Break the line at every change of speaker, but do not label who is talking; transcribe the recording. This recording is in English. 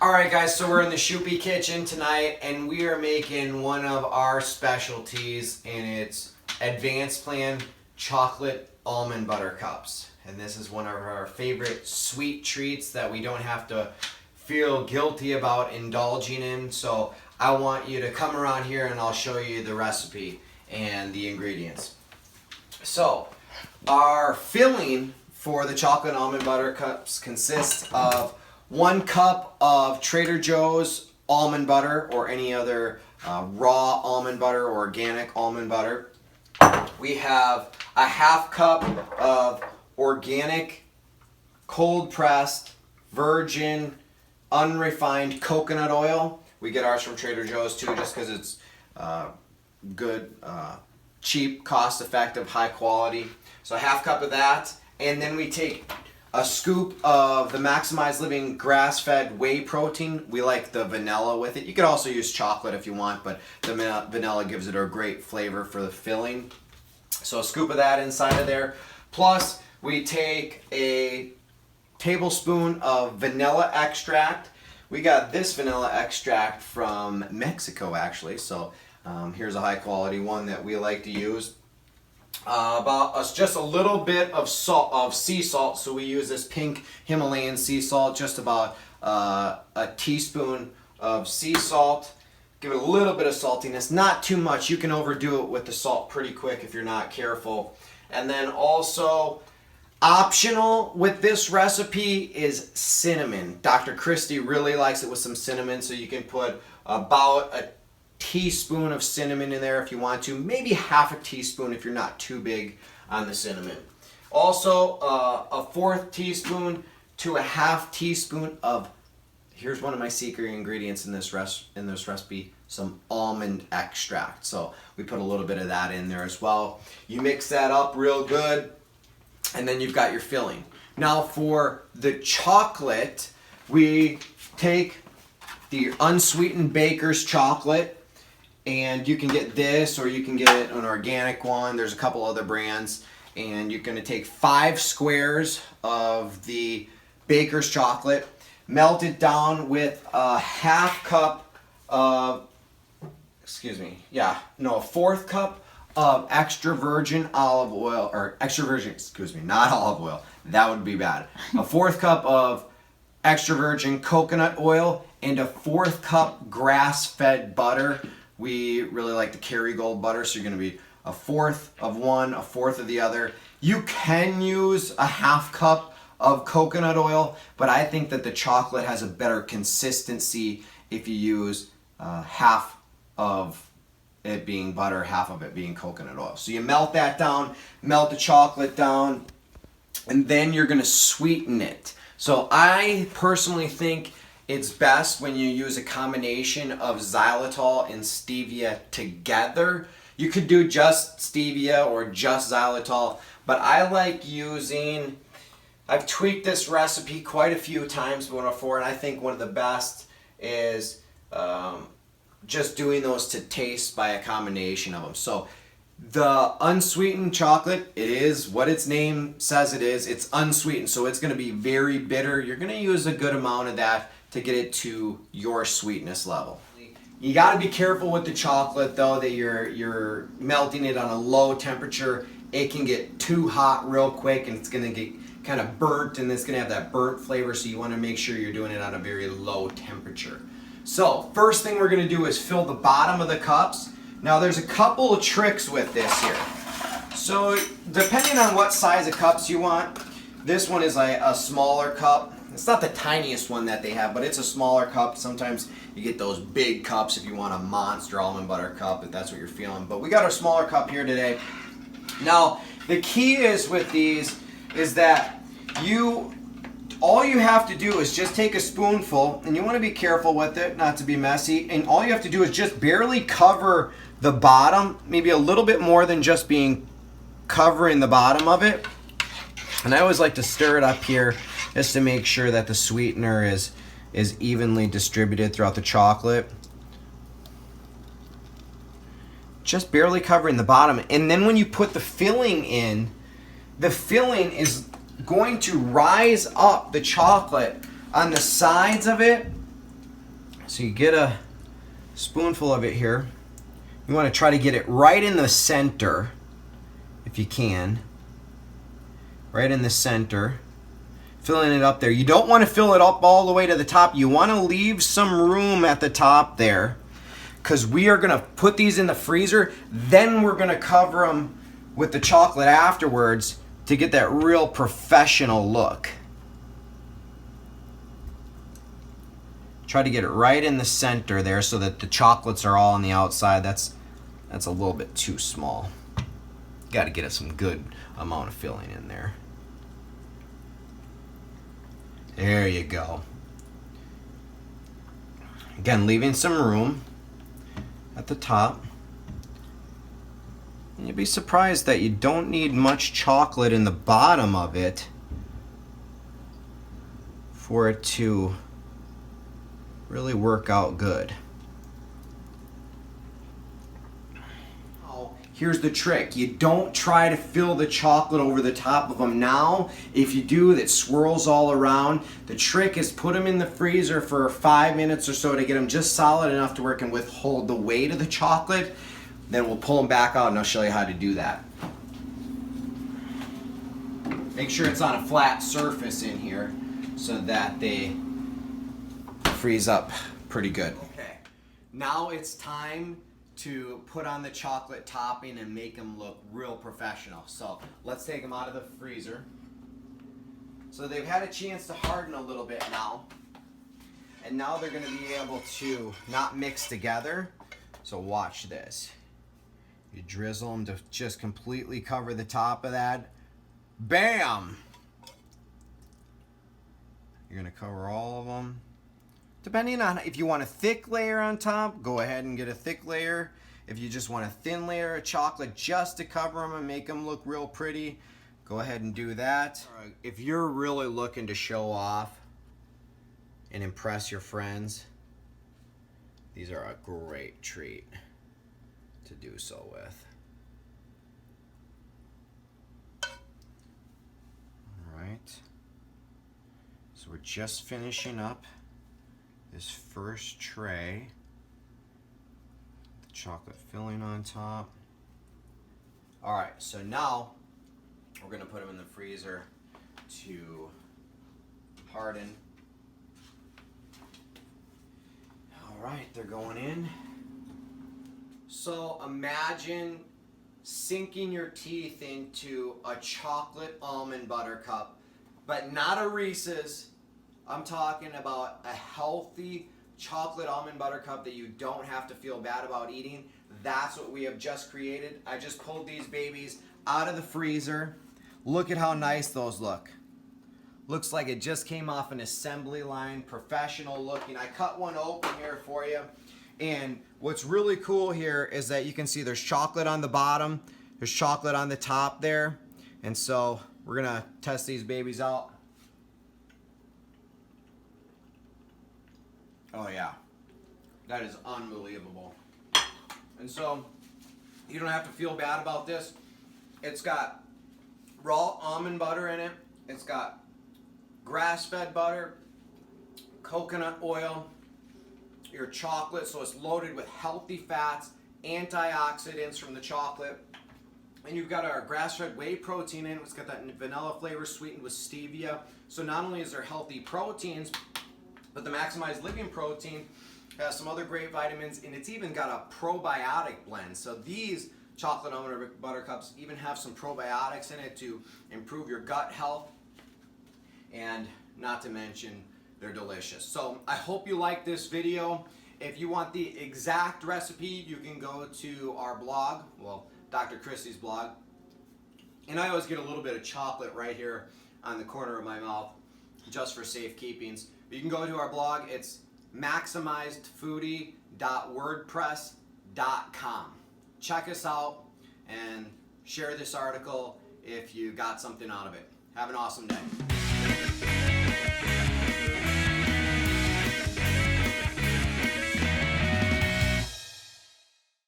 Alright guys, so we're in the Shuppe kitchen tonight and we are making one of our specialties, and it's Advanced Plan chocolate almond butter cups. And this is one of our favorite sweet treats that we don't have to feel guilty about indulging in. So I want you to come around here and I'll show you the recipe and the ingredients. So our filling for the chocolate almond butter cups consists of 1 cup of Trader Joe's almond butter or any other raw almond butter or organic almond butter. We have a 1/2 cup of organic, cold pressed, virgin, unrefined coconut oil. We get ours from Trader Joe's too, just because it's good, cheap, cost effective, high quality. So a 1/2 cup of that, and then we take a scoop of the Maximize Living grass-fed whey protein. We like the vanilla with it. You could also use chocolate if you want, but the vanilla gives it a great flavor for the filling. So a scoop of that inside of there. Plus, we take a tablespoon of vanilla extract. We got this vanilla extract from Mexico, actually. So here's a high-quality one that we like to use. Just a little bit of salt, of sea salt. So we use this pink Himalayan sea salt, just about a teaspoon of sea salt. Give it a little bit of saltiness, not too much. You can overdo it with the salt pretty quick if you're not careful. And then also optional with this recipe is cinnamon. Dr. Christie really likes it with some cinnamon, so you can put about a teaspoon of cinnamon in there if you want to, maybe 1/2 teaspoon if you're not too big on the cinnamon. Also a 1/4 teaspoon to a 1/2 teaspoon of, here's one of my secret ingredients in this recipe, some almond extract. So we put a little bit of that in there as well. You mix that up real good, and then you've got your filling. Now for the chocolate, we take the unsweetened baker's chocolate, and you can get this or you can get an organic one. There's a couple other brands. And you're going to take 5 squares of the baker's chocolate, melt it down with a 1/2 cup of, a 1/4 cup of extra virgin olive oil, or extra virgin, not olive oil. That would be bad. A 1/4 cup of extra virgin coconut oil and a 1/4 cup grass-fed butter. We really like the Kerrygold butter, so you're going to be a 1/4 of one, a 1/4 of the other. You can use a 1/2 cup of coconut oil, but I think that the chocolate has a better consistency if you use 1/2 of it being butter, 1/2 of it being coconut oil. So you melt that down, melt the chocolate down, and then you're going to sweeten it. So I personally think it's best when you use a combination of xylitol and stevia together. You could do just stevia or just xylitol, but I like using, I've tweaked this recipe quite a few times before, and I think one of the best is just doing those to taste by a combination of them. So the unsweetened chocolate, it is what its name says it is. It's unsweetened, so it's going to be very bitter. You're going to use a good amount of that to get it to your sweetness level. You got to be careful with the chocolate though, that you're melting it on a low temperature. It can get too hot real quick and it's going to get kind of burnt, and it's going to have that burnt flavor, so you want to make sure you're doing it on a very low temperature. So first thing we're going to do is fill the bottom of the cups. Now there's a couple of tricks with this here. So depending on what size of cups you want, this one is a smaller cup. It's not the tiniest one that they have, but it's a smaller cup. Sometimes you get those big cups if you want a monster almond butter cup, if that's what you're feeling. But we got our smaller cup here today. Now, the key is with these is that all you have to do is just take a spoonful, and you want to be careful with it, not to be messy, and all you have to do is just barely cover the bottom, maybe a little bit more than just covering the bottom of it. And I always like to stir it up here just to make sure that the sweetener is evenly distributed throughout the chocolate. Just barely covering the bottom. And then when you put the filling in, the filling is going to rise up the chocolate on the sides of it So you get a spoonful of it here. You want to try to get it right in the center, if you can. Right in the center. Filling it up there. You don't want to fill it up all the way to the top. You want to leave some room at the top there, because we are going to put these in the freezer. Then we're going to cover them with the chocolate afterwards to get that real professional look. Try to get it right in the center there so that the chocolates are all on the outside. That's a little bit too small. Got to get us some good amount of filling in there. There you go. Again, leaving some room at the top. And you'll be surprised that you don't need much chocolate in the bottom of it for it to really work out good. Here's the trick. You don't try to fill the chocolate over the top of them now. If you do, that swirls all around. The trick is put them in the freezer for 5 minutes or so to get them just solid enough to where it can withhold the weight of the chocolate. Then we'll pull them back out and I'll show you how to do that. Make sure it's on a flat surface in here so that they freeze up pretty good. Okay, now it's time to put on the chocolate topping and make them look real professional. So let's take them out of the freezer. So they've had a chance to harden a little bit now. And now they're going to be able to not mix together. So watch this. You drizzle them to just completely cover the top of that. Bam! You're going to cover all of them. Depending on if you want a thick layer on top, go ahead and get a thick layer. If you just want a thin layer of chocolate just to cover them and make them look real pretty, go ahead and do that. If you're really looking to show off and impress your friends, these are a great treat to do so with. All right. So we're just finishing up this first tray, the chocolate filling on top. All right, so now we're gonna put them in the freezer to harden. All right, they're going in. So imagine sinking your teeth into a chocolate almond butter cup, but not a Reese's. I'm talking about a healthy chocolate almond butter cup that you don't have to feel bad about eating. That's what we have just created. I just pulled these babies out of the freezer. Look at how nice those look. Looks like it just came off an assembly line, professional looking. I cut one open here for you. And what's really cool here is that you can see there's chocolate on the bottom, there's chocolate on the top there. And so we're gonna test these babies out. Oh yeah, that is unbelievable. And so you don't have to feel bad about this. It's got raw almond butter in it. It's got grass-fed butter, coconut oil, your chocolate, so it's loaded with healthy fats, antioxidants from the chocolate. And you've got our grass-fed whey protein in it. It's got that vanilla flavor sweetened with stevia. So not only is there healthy proteins, but the Maximized Living Protein has some other great vitamins, and it's even got a probiotic blend. So these chocolate almond butter cups even have some probiotics in it to improve your gut health, and not to mention they're delicious. So I hope you like this video. If you want the exact recipe, you can go to our blog, well, Dr. Christie's blog. And I always get a little bit of chocolate right here on the corner of my mouth just for safekeepings. You can go to our blog. It's maximizedfoodie.wordpress.com. Check us out and share this article if you got something out of it. Have an awesome day.